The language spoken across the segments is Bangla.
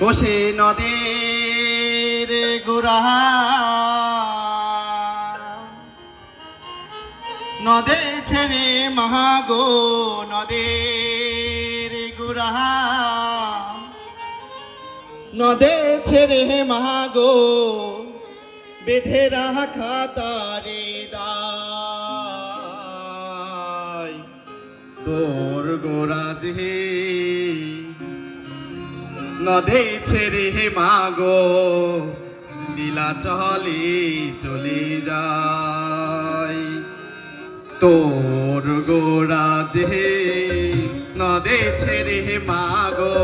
বসে নদের গোড়া নদে ছেড়ে মহাগো নদের গোড়া নদে ছেড়ে মহাগো বেঁধে রাখা তারে দায় তোর গোড়া দেহে নদে ছেড়ে মাগো নীলাচলে চলে যায় তোর গোড়া দেহে নদে ছেড়ে মাগো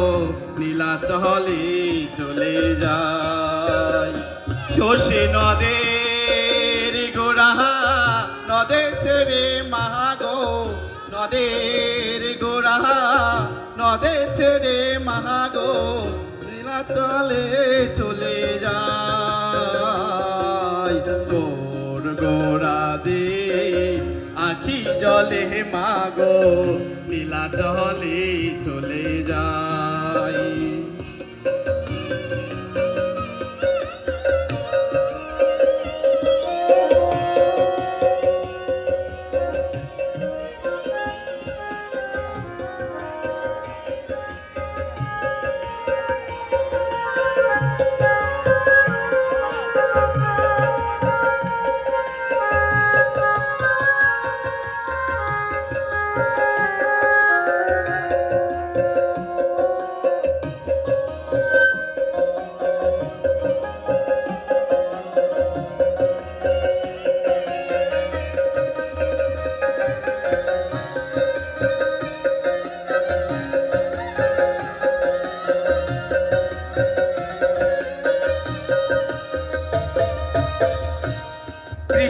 নীলাচলে চলে যায় সে নদের গোড়া নদে ছেড়ে মাগো নদের গোড়া নদে ছেড়ে মহাগো নীলাচলে চলে যায় তোর গোড়া দে আখি জলে মাগো নীলাচলে চলে যায়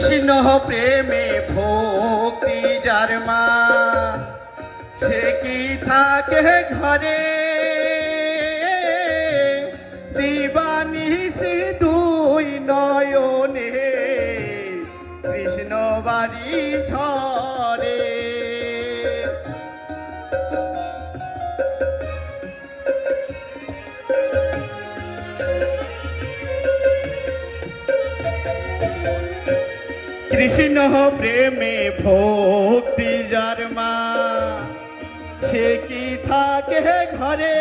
কৃষ্ণ প্রেমে ভক্তি যার মা সে কি থাকে ঘরে দিবানিশি দুই নয়নে কৃষ্ণ বাড়ি ঝরে কৃষ্ণ প্রেমে ভক্তি যার মা সে কি থাকে ঘরে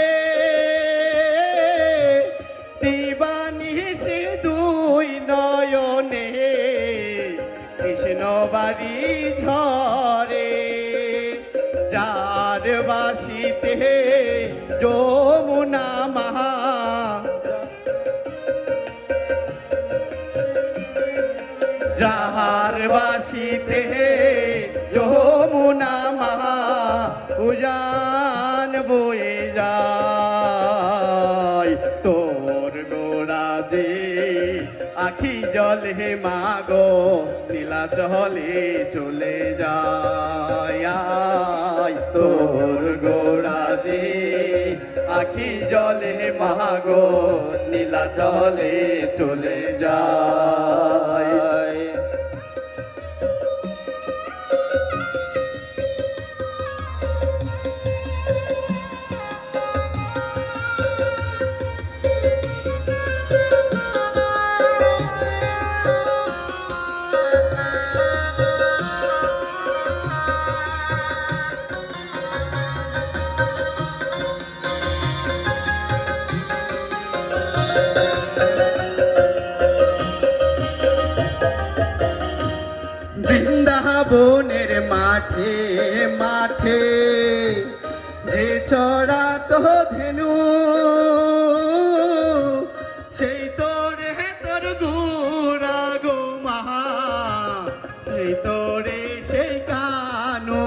দিবানিশি দুই নয়নে কৃষ্ণ বাড়ি ঝরে যার বাসিতে যমুনা মহা যাহার বাসিতে যমুনা মহা উজান বয়ে যায় তোর গোড়া দে আখি জলে মাগো নীলাচলে চলে যায় তোর গোড়া দে আখি জলে মাগো নীলাচলে চলে যায় বৃন্দাবনের মাঠে মাঠে যে চড়া তো ধেনু সেই তোরে তোর গোড়া গো মহা সেই তোরে সেই কানো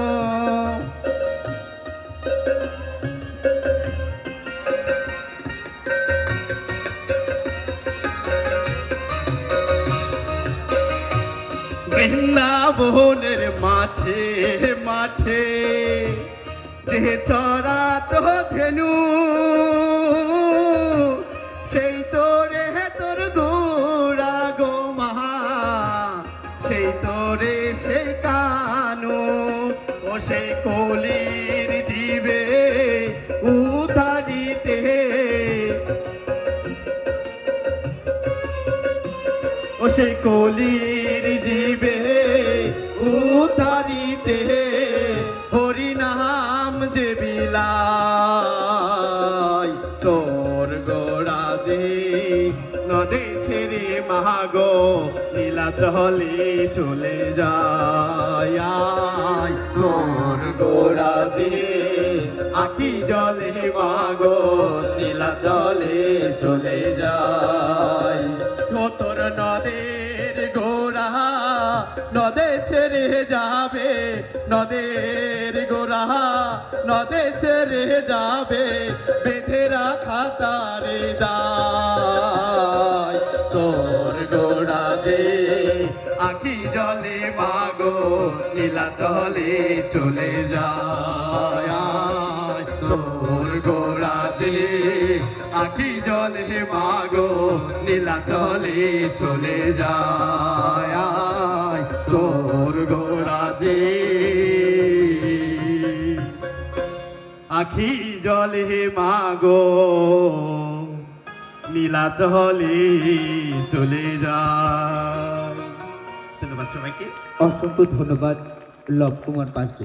বৃন্দাবনের মাঠে মাঠে যে চড়া তো ধেনু সেই তোরে তোর গোড়া গো মহা সেই তোরে সে কানো ও সেই কলির দিবে উধারিতে সে কলির জীবে উদ্ধারিতে হরিনাম যে বিলাই তোর গোড়া যে নদী ছেড়ে মাগো নীলাচলে চলে যায় তোর গোড়া যে আখি জলে মাগো নীলাচলে চলে যায় ও তোর নদের গোড়া নদে ছেড়ে যাবে নদের গোড়া নদে ছেড়ে যাবে বেঁধে রাখা তারে দায় তোর গোড়া যে আখি জলে মাগো নীলাচলে চলে যায় তোর গোড়া যে আখি জলে মাগো নীলাচলে চলে যায় তোর গোড়া যে আখি জলে মাগো নীলাচলে চলে যায়। ধন্যবাদ সবাইকে। অসংখ্য ধন্যবাদ লব কুমার পাত্র।